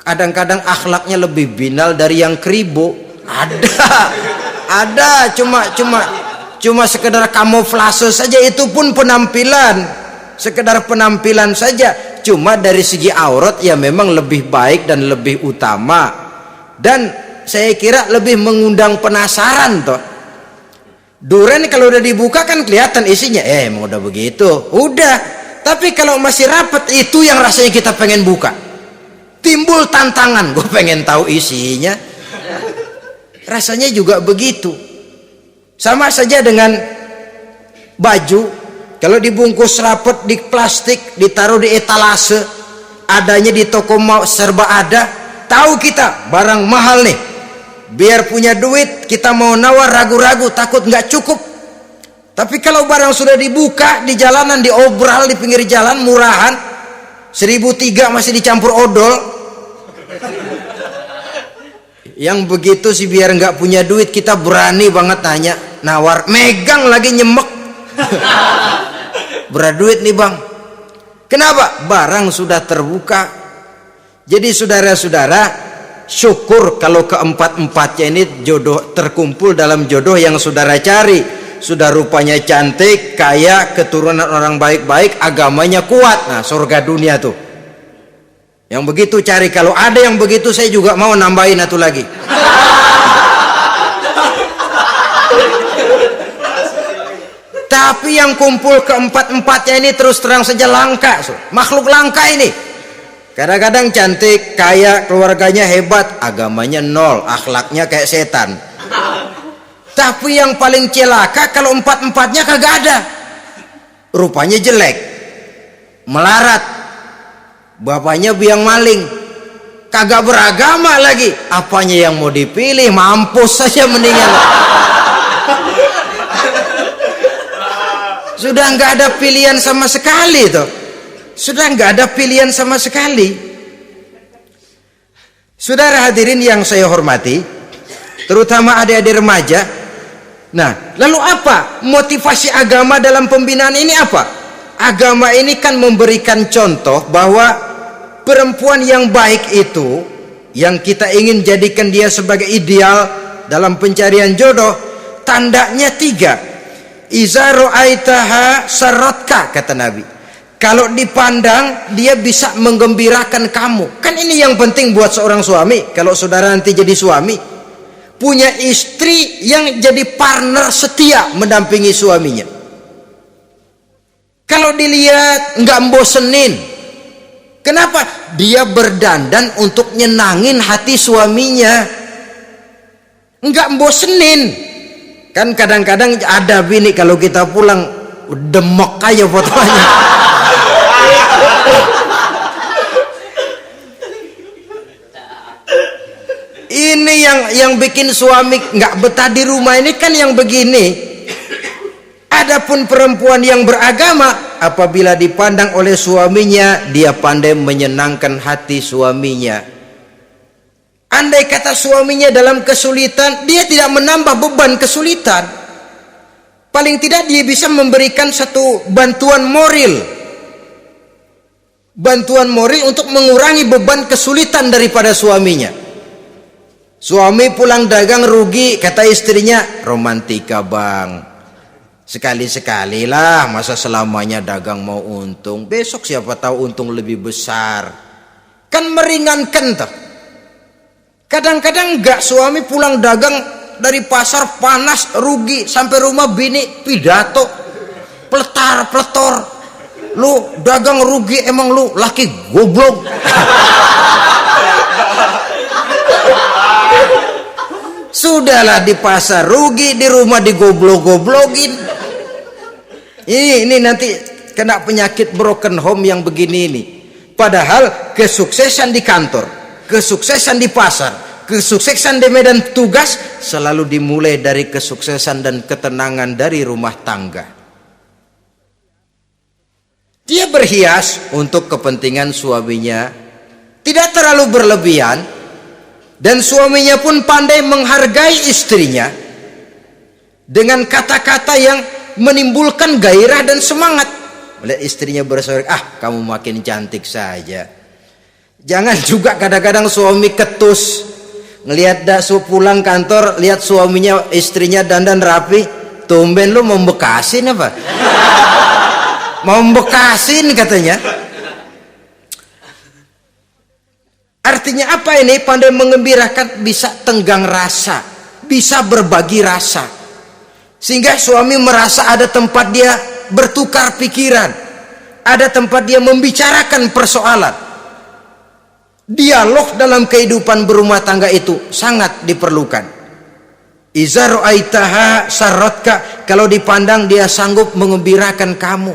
Speaker 1: kadang-kadang akhlaknya lebih binal dari yang kribo. Ada cuma sekedar kamuflase saja, itu pun penampilan, sekedar penampilan saja. Cuma dari segi aurat ya memang lebih baik dan lebih utama, dan saya kira lebih mengundang penasaran toh. Duren kalau udah dibuka kan kelihatan isinya, emang udah begitu, udah. Tapi kalau masih rapat, itu yang rasanya kita pengen buka. Timbul tantangan, gue pengen tahu isinya. Rasanya juga begitu. Sama saja dengan baju, kalau dibungkus rapat di plastik, ditaruh di etalase, adanya di toko mau serba ada, tahu kita barang mahal nih. Biar punya duit kita mau nawar ragu-ragu, takut nggak cukup. Tapi kalau barang sudah dibuka di jalanan, diobral di pinggir jalan murahan, 1.003 masih dicampur odol. Yang begitu sih biar nggak punya duit kita berani banget nanya, nawar, megang lagi nyemek. Berat duit nih bang. Kenapa? Barang sudah terbuka. Jadi saudara-saudara, syukur kalau keempat-empatnya ini jodoh terkumpul dalam jodoh yang saudara cari. Sudah rupanya cantik, kaya, keturunan orang baik-baik, agamanya kuat. Nah, surga dunia tuh. Yang begitu cari. Kalau ada yang begitu saya juga mau nambahin satu lagi. Tapi yang kumpul keempat-empatnya ini terus terang saja langka. Makhluk langka ini. Kadang-kadang cantik, kaya, keluarganya hebat, agamanya nol, akhlaknya kayak setan. Tapi yang paling celaka kalau empat-empatnya kagak ada. Rupanya jelek, melarat, bapaknya biang maling, kagak beragama lagi. Apanya yang mau dipilih? Mampus saja mendingan. Sudah nggak ada pilihan sama sekali tuh. Sudah nggak ada pilihan sama sekali. Saudara hadirin yang saya hormati, terutama adik-adik remaja. Nah, lalu apa motivasi agama dalam pembinaan ini apa? Agama ini kan memberikan contoh bahwa perempuan yang baik itu, yang kita ingin jadikan dia sebagai ideal dalam pencarian jodoh, tandanya 3. Iza ra'aitaha sarratka, kata Nabi. Kalau dipandang dia bisa menggembirakan kamu. Kan ini yang penting buat seorang suami. Kalau saudara nanti jadi suami, punya istri yang jadi partner setia mendampingi suaminya. Kalau dilihat nggak bosenin, Kenapa? Dia berdandan untuk nyenangin hati suaminya, enggak bosenin. Kan kadang-kadang ada bini kalau kita pulang demek aja fotonya. Ini yang bikin suami nggak betah di rumah ini kan yang begini. Adapun perempuan yang beragama, apabila dipandang oleh suaminya, dia pandai menyenangkan hati suaminya. Andai kata suaminya dalam kesulitan, dia tidak menambah beban kesulitan. Paling tidak dia bisa memberikan satu bantuan moral. Bantuan moral untuk mengurangi beban kesulitan daripada suaminya. Suami pulang dagang rugi, kata istrinya, romantika bang. Sekali-sekali lah, masa selamanya dagang mau untung. Besok siapa tahu untung lebih besar. Kan meringankan tuh. Kadang-kadang enggak, suami pulang dagang dari pasar panas rugi, sampai rumah bini pidato pletar-pletor. Lu dagang rugi, emang lu laki goblok. Sudahlah di pasar rugi, di rumah digoblok-goblokin. Ini nanti kena penyakit broken home yang begini ini. Padahal kesuksesan di kantor, kesuksesan di pasar, kesuksesan di medan tugas selalu dimulai dari kesuksesan dan ketenangan dari rumah tangga. Dia berhias untuk kepentingan suaminya, tidak terlalu berlebihan, dan suaminya pun pandai menghargai istrinya dengan kata-kata yang menimbulkan gairah dan semangat. Melihat istrinya bersorak, kamu makin cantik saja. Jangan juga kadang-kadang suami ketus, ngelihat daksu pulang kantor, lihat suaminya istrinya dandan rapi, tumben lu mau bekasin apa? Mau bekasin katanya. Artinya apa ini? Pandai mengembirakan, bisa tenggang rasa, bisa berbagi rasa. Sehingga suami merasa ada tempat dia bertukar pikiran, ada tempat dia membicarakan persoalan. Dialog dalam kehidupan berumah tangga itu sangat diperlukan. Iza ra'aitaha sarratka, kalau dipandang dia sanggup mengembirakan kamu.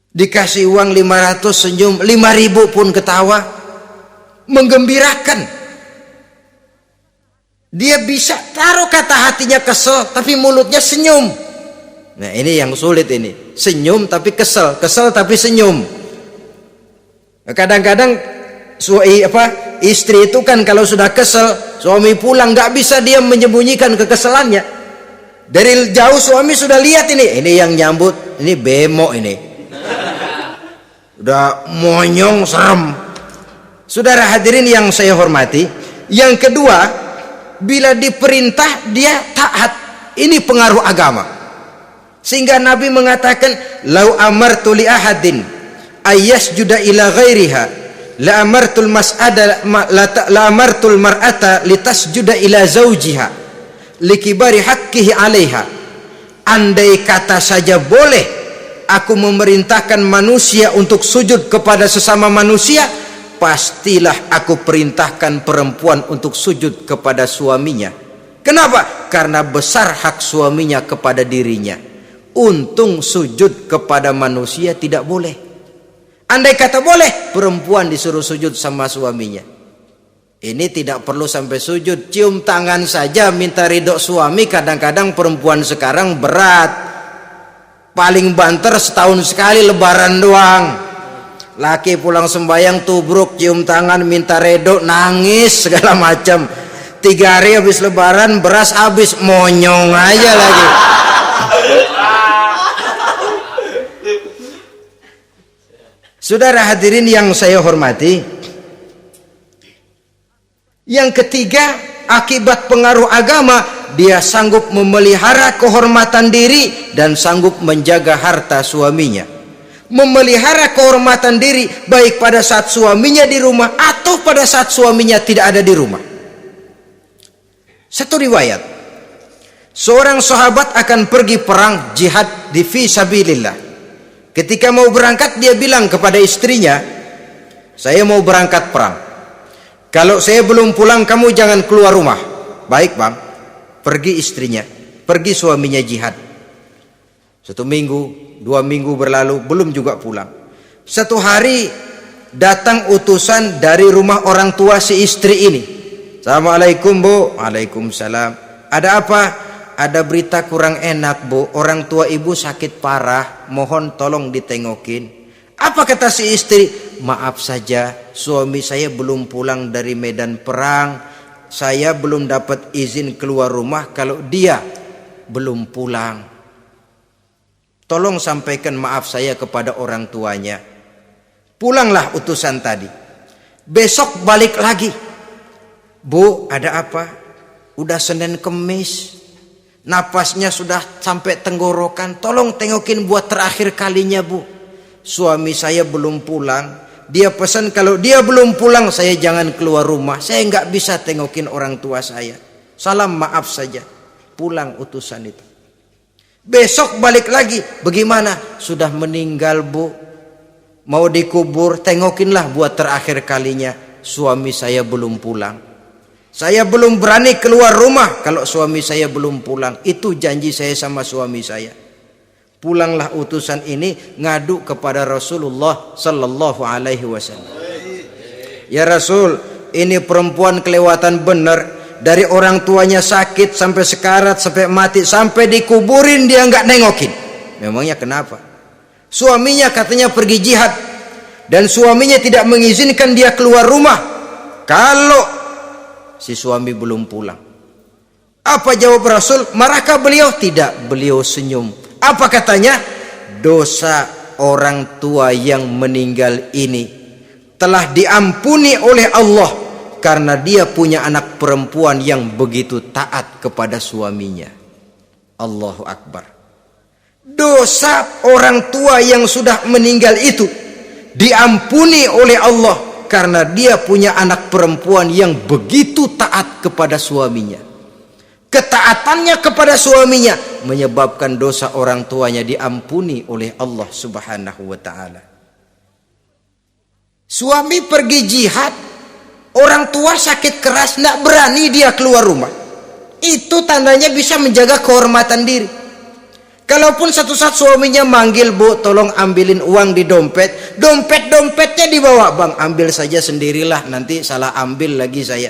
Speaker 1: Dikasih uang 500 senyum, 5.000 pun ketawa, menggembirakan. Dia bisa taruh kata hatinya kesel, tapi mulutnya senyum. Nah ini yang sulit ini, senyum tapi kesel, kesel tapi senyum. Kadang-kadang istri itu kan kalau sudah kesel, suami pulang nggak bisa dia menyembunyikan kekesalannya. Dari jauh suami sudah lihat ini yang nyambut, ini bemo ini, udah monyong serem. Saudara hadirin yang saya hormati, yang kedua, bila diperintah dia taat. Ini pengaruh agama. Sehingga Nabi mengatakan, "Lau amartu li ahadin ayyasjuda ila ghairiha, la amartul mas'ada la amartul mar'ata litasjuda ila zawjiha likibari haqqihi 'alaiha." Andai kata saja boleh aku memerintahkan manusia untuk sujud kepada sesama manusia, pastilah aku perintahkan perempuan untuk sujud kepada suaminya. Kenapa? Karena besar hak suaminya kepada dirinya. Untung sujud kepada manusia tidak boleh. Andai kata boleh, perempuan disuruh sujud sama suaminya. Ini tidak perlu sampai sujud, cium tangan saja minta ridho suami. Kadang-kadang perempuan sekarang berat, paling banter setahun sekali lebaran doang. Laki pulang sembahyang tubruk, cium tangan minta redo, nangis segala macam. 3 hari habis lebaran beras habis, monyong aja lagi. Saudara hadirin yang saya hormati, yang ketiga, akibat pengaruh agama, dia sanggup memelihara kehormatan diri dan sanggup menjaga harta suaminya. Memelihara kehormatan diri baik pada saat suaminya di rumah atau pada saat suaminya tidak ada di rumah. Satu riwayat, seorang sahabat akan pergi perang jihad di fi sabilillah. Ketika mau berangkat dia bilang kepada istrinya, saya mau berangkat perang. Kalau saya belum pulang kamu jangan keluar rumah. Baik bang. Pergi istrinya, pergi suaminya jihad. 1 minggu, 2 minggu berlalu, belum juga pulang. Satu hari datang utusan dari rumah orang tua si istri ini. Assalamualaikum bu. Waalaikumsalam. Ada apa? Ada berita kurang enak bu. Orang tua ibu sakit parah. Mohon tolong ditengokin. Apa kata si istri? Maaf saja, suami saya belum pulang dari medan perang. Saya belum dapat izin keluar rumah kalau dia belum pulang. Tolong sampaikan maaf saya kepada orang tuanya. Pulanglah utusan tadi. Besok balik lagi. Bu, ada apa? Udah Senin Kemis. Napasnya sudah sampai tenggorokan. Tolong tengokin buat terakhir kalinya bu. Suami saya belum pulang. Dia pesan kalau dia belum pulang saya jangan keluar rumah. Saya nggak bisa tengokin orang tua saya. Salam maaf saja. Pulang utusan itu. Besok balik lagi. Bagaimana? Sudah meninggal bu. Mau dikubur. Tengokinlah buat terakhir kalinya. Suami saya belum pulang. Saya belum berani keluar rumah kalau suami saya belum pulang. Itu janji saya sama suami saya. Pulanglah utusan ini ngadu kepada Rasulullah sallallahu alaihi wasallam. Ya Rasul, ini perempuan kelewatan benar. Dari orang tuanya sakit sampai sekarat, sampai mati, sampai dikuburin dia nggak nengokin. Memangnya kenapa? Suaminya katanya pergi jihad dan suaminya tidak mengizinkan dia keluar rumah kalau si suami belum pulang. Apa jawab Rasul? Marahkah beliau? Tidak, beliau senyum. Apa katanya? Dosa orang tua yang meninggal ini telah diampuni oleh Allah karena dia punya anak perempuan yang begitu taat kepada suaminya. Allahu Akbar. Dosa orang tua yang sudah meninggal itu diampuni oleh Allah karena dia punya anak perempuan yang begitu taat kepada suaminya. Ketaatannya kepada suaminya menyebabkan dosa orang tuanya diampuni oleh Allah Subhanahu wa taala. Suami pergi jihad, orang tua sakit keras, tidak berani dia keluar rumah. Itu tandanya bisa menjaga kehormatan diri. Kalaupun satu saat suaminya manggil, bu tolong ambilin uang di dompet, dompetnya dibawa, bang ambil saja sendirilah, nanti salah ambil lagi saya.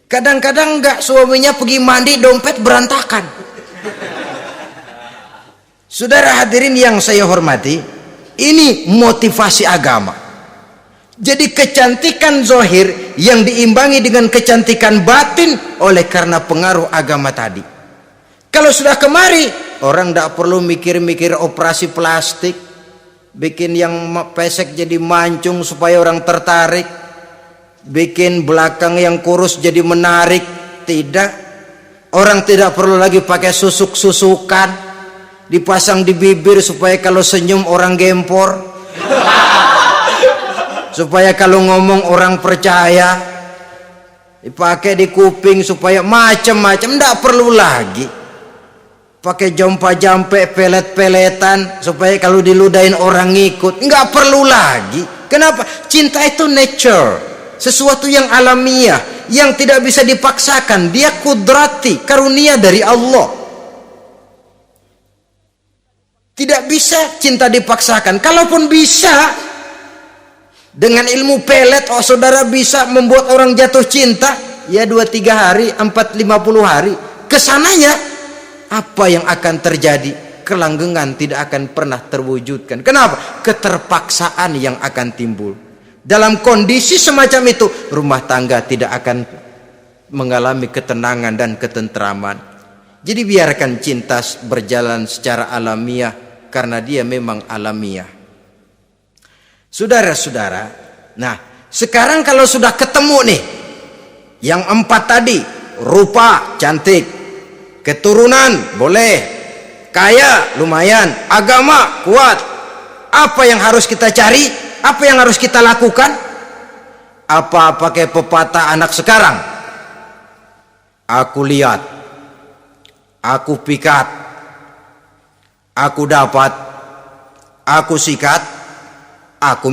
Speaker 1: Kadang-kadang enggak, suaminya pergi mandi dompet berantakan. Saudara hadirin yang saya hormati, ini motivasi agama. Jadi kecantikan zahir yang diimbangi dengan kecantikan batin oleh karena pengaruh agama tadi. Kalau sudah kemari, orang tidak perlu mikir-mikir operasi plastik, bikin yang pesek jadi mancung supaya orang tertarik, bikin belakang yang kurus jadi menarik. Tidak. Orang tidak perlu lagi pakai susuk-susukan, dipasang di bibir supaya kalau senyum orang gempor, supaya kalau ngomong orang percaya, dipakai di kuping supaya macam-macam. Tidak perlu lagi pakai jompa-jampe, pelet-peletan supaya kalau diludahin orang ngikut. Nggak perlu lagi. Kenapa? Cinta itu nature, sesuatu yang alamiah, yang tidak bisa dipaksakan. Dia kudrati, karunia dari Allah. Tidak bisa cinta dipaksakan. Kalaupun bisa, dengan ilmu pelet, oh saudara bisa membuat orang jatuh cinta, ya 2-3 hari, 4-50 hari. Kesananya, apa yang akan terjadi? Kelanggengan tidak akan pernah terwujudkan. Kenapa? Keterpaksaan yang akan timbul. Dalam kondisi semacam itu, rumah tangga tidak akan mengalami ketenangan dan ketentraman. Jadi biarkan cinta berjalan secara alamiah karena dia memang alamiah. Saudara-saudara, nah sekarang kalau sudah ketemu nih yang 4 tadi, rupa cantik, keturunan boleh, kaya lumayan, agama kuat, apa yang harus kita cari? Apa yang harus kita lakukan? Apa pakai pepatah anak sekarang? Aku lihat, aku pikat, aku dapat, aku sikat, aku